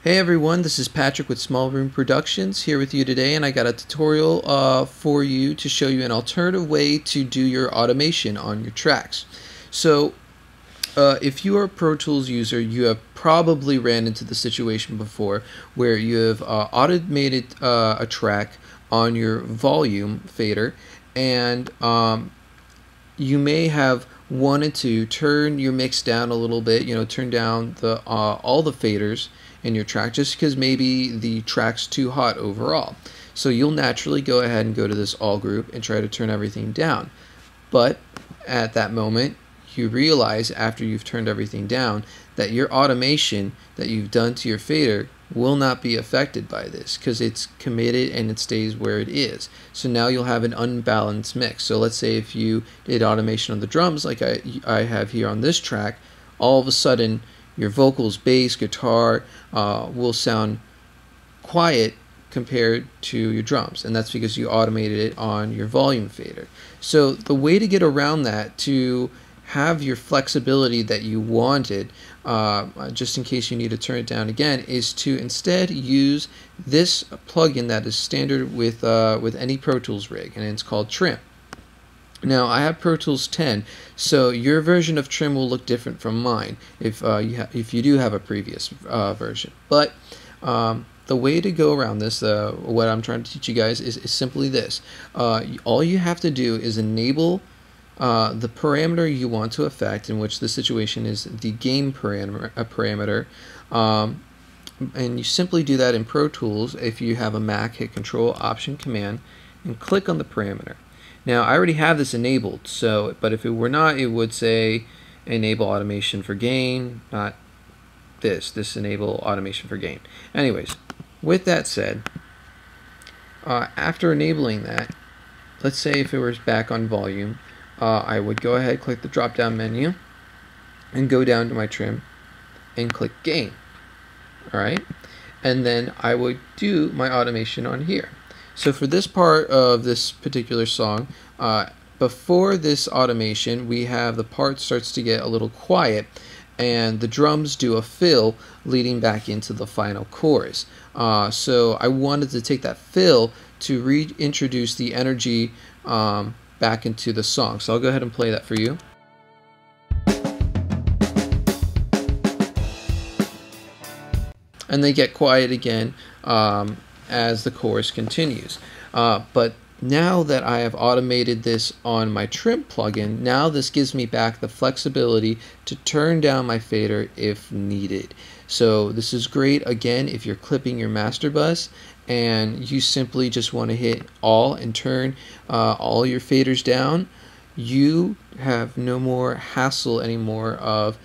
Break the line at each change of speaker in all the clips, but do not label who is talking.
Hey everyone, this is Patrick with Small Room Productions here with you today, and I got a tutorial for you to show you an alternative way to do your automation on your tracks. So if you are a Pro Tools user, you have probably ran into the situation before where you have automated a track on your volume fader, and you may have wanted to turn your mix down a little bit, turn down the all the faders in your track just because maybe the track's too hot overall. So you'll naturally go ahead and go to this all group and try to turn everything down. But at that moment, you realize after you've turned everything down that your automation that you've done to your fader will not be affected by this because it's committed and it stays where it is. So now you'll have an unbalanced mix. So let's say if you did automation on the drums like I have here on this track, all of a sudden your vocals, bass, guitar will sound quiet compared to your drums, and that's because you automated it on your volume fader. So the way to get around that, to have your flexibility that you wanted, just in case you need to turn it down again, is to instead use this plugin that is standard with any Pro Tools rig, and it's called Trim. Now I have Pro Tools 10, so your version of Trim will look different from mine if you do have a previous version. But the way to go around this, what I'm trying to teach you guys, is simply this. All you have to do is enable the parameter you want to affect, in which the situation is the gain parameter, and you simply do that in Pro Tools. If you have a Mac, hit Control Option Command and click on the parameter. Now I already have this enabled, but if it were not, it would say enable automation for gain, not this enable automation for gain. Anyways, with that said, after enabling that, let's say if it was back on volume, I would go ahead, click the drop down menu and go down to my trim and click gain. Alright, and then I would do my automation on here. So for this part of this particular song, before this automation, we have the part starts to get a little quiet, and the drums do a fill leading back into the final chorus. So I wanted to take that fill to reintroduce the energy back into the song. So I'll go ahead and play that for you. And they get quiet again as the chorus continues. But now that I have automated this on my Trim plugin, now this gives me back the flexibility to turn down my fader if needed. So this is great, again, if you're clipping your master bus and you simply just want to hit all and turn all your faders down. You have no more hassle anymore of,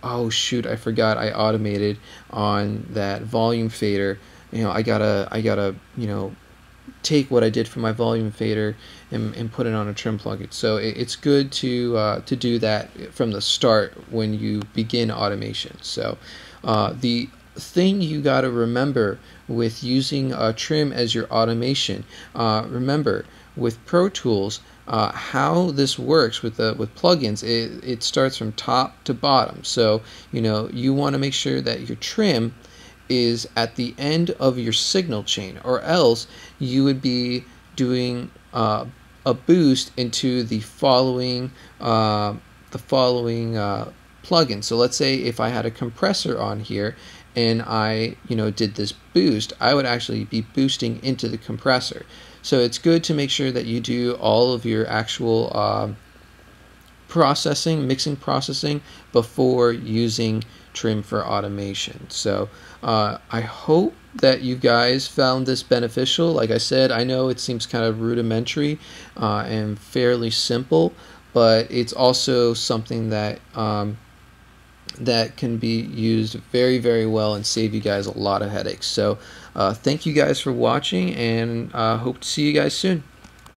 oh shoot, I forgot I automated on that volume fader. I gotta take what I did for my volume fader and put it on a Trim plugin. So it's good to do that from the start when you begin automation. So the thing you got to remember with using Trim as your automation, remember with Pro Tools, how this works with plugins, it starts from top to bottom. So you want to make sure that your Trim is at the end of your signal chain, or else you would be doing a boost into the following plugin. So let's say if I had a compressor on here and I did this boost, I would actually be boosting into the compressor. So it's good to make sure that you do all of your actual mixing processing before using Trim for automation. So I hope that you guys found this beneficial. Like I said, I know it seems kind of rudimentary and fairly simple, but it's also something that that can be used very, very well and save you guys a lot of headaches. So thank you guys for watching, and hope to see you guys soon.